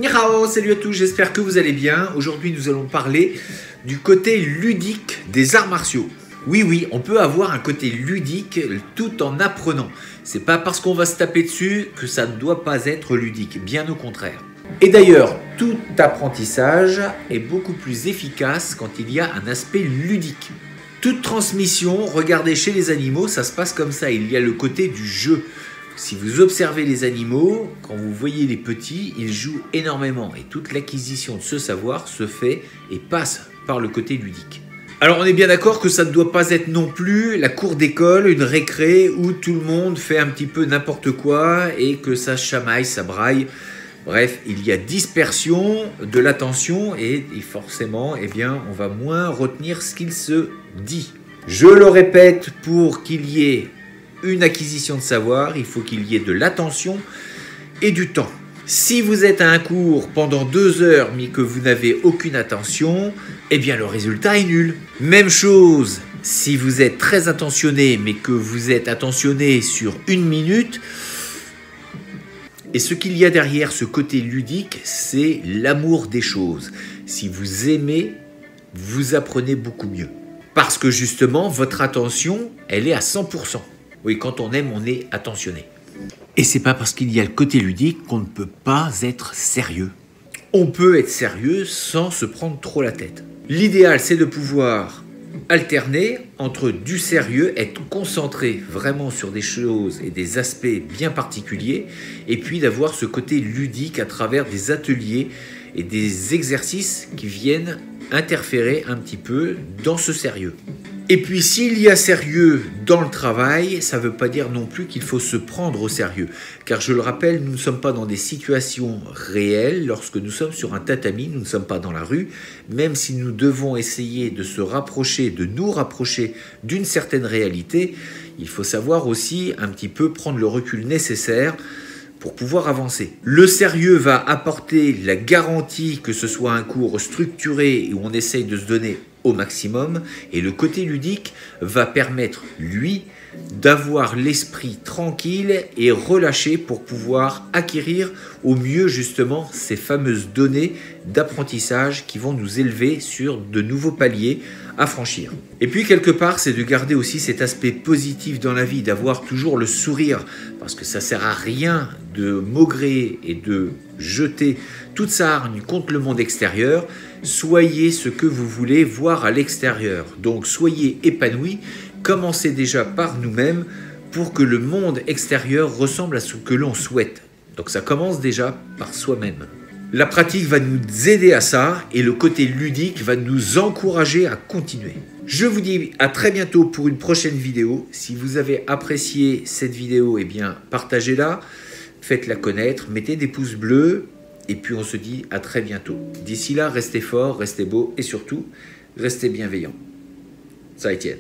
Ni hao, salut à tous, j'espère que vous allez bien. Aujourd'hui, nous allons parler du côté ludique des arts martiaux. Oui, on peut avoir un côté ludique tout en apprenant. C'est pas parce qu'on va se taper dessus que ça ne doit pas être ludique, bien au contraire. Et d'ailleurs, tout apprentissage est beaucoup plus efficace quand il y a un aspect ludique. Toute transmission, regardez chez les animaux, ça se passe comme ça, il y a le côté du jeu. Si vous observez les animaux, quand vous voyez les petits, ils jouent énormément et toute l'acquisition de ce savoir se fait et passe par le côté ludique. Alors on est bien d'accord que ça ne doit pas être non plus la cour d'école, une récré où tout le monde fait un petit peu n'importe quoi et que ça chamaille, ça braille. Bref, il y a dispersion de l'attention et forcément, on va moins retenir ce qu'il se dit. Je le répète, pour qu'il y ait une acquisition de savoir, il faut qu'il y ait de l'attention et du temps. Si vous êtes à un cours pendant 2 heures mais que vous n'avez aucune attention, le résultat est nul. Même chose, si vous êtes très attentionné mais que vous êtes attentionné sur 1 minute, et ce qu'il y a derrière ce côté ludique, c'est l'amour des choses. Si vous aimez, vous apprenez beaucoup mieux. Parce que justement, votre attention, elle est à 100%. Oui, quand on aime, on est attentionné. Et c'est pas parce qu'il y a le côté ludique qu'on ne peut pas être sérieux. On peut être sérieux sans se prendre trop la tête. L'idéal, c'est de pouvoir alterner entre du sérieux, être concentré vraiment sur des choses et des aspects bien particuliers, et puis d'avoir ce côté ludique à travers des ateliers et des exercices qui viennent interférer un petit peu dans ce sérieux. Et puis s'il y a sérieux dans le travail, ça ne veut pas dire non plus qu'il faut se prendre au sérieux. Car je le rappelle, nous ne sommes pas dans des situations réelles. Lorsque nous sommes sur un tatami, nous ne sommes pas dans la rue. Même si nous devons essayer de se rapprocher, de nous rapprocher d'une certaine réalité, il faut savoir aussi un petit peu prendre le recul nécessaire pour pouvoir avancer. Le sérieux va apporter la garantie que ce soit un cours structuré où on essaye de se donner au maximum, et le côté ludique va permettre, lui, d'avoir l'esprit tranquille et relâché pour pouvoir acquérir au mieux justement ces fameuses données d'apprentissage qui vont nous élever sur de nouveaux paliers à franchir. Et puis quelque part, c'est de garder aussi cet aspect positif dans la vie, d'avoir toujours le sourire, parce que ça sert à rien de maugréer et de jeter toute sa hargne contre le monde extérieur. Soyez ce que vous voulez voir à l'extérieur. Donc soyez épanouis, commencez déjà par nous-mêmes pour que le monde extérieur ressemble à ce que l'on souhaite. Donc ça commence déjà par soi-même. La pratique va nous aider à ça et le côté ludique va nous encourager à continuer. Je vous dis à très bientôt pour une prochaine vidéo. Si vous avez apprécié cette vidéo, partagez-la, faites-la connaître, mettez des pouces bleus et puis on se dit à très bientôt. D'ici là, restez forts, restez beaux et surtout, restez bienveillants. Ça Étienne.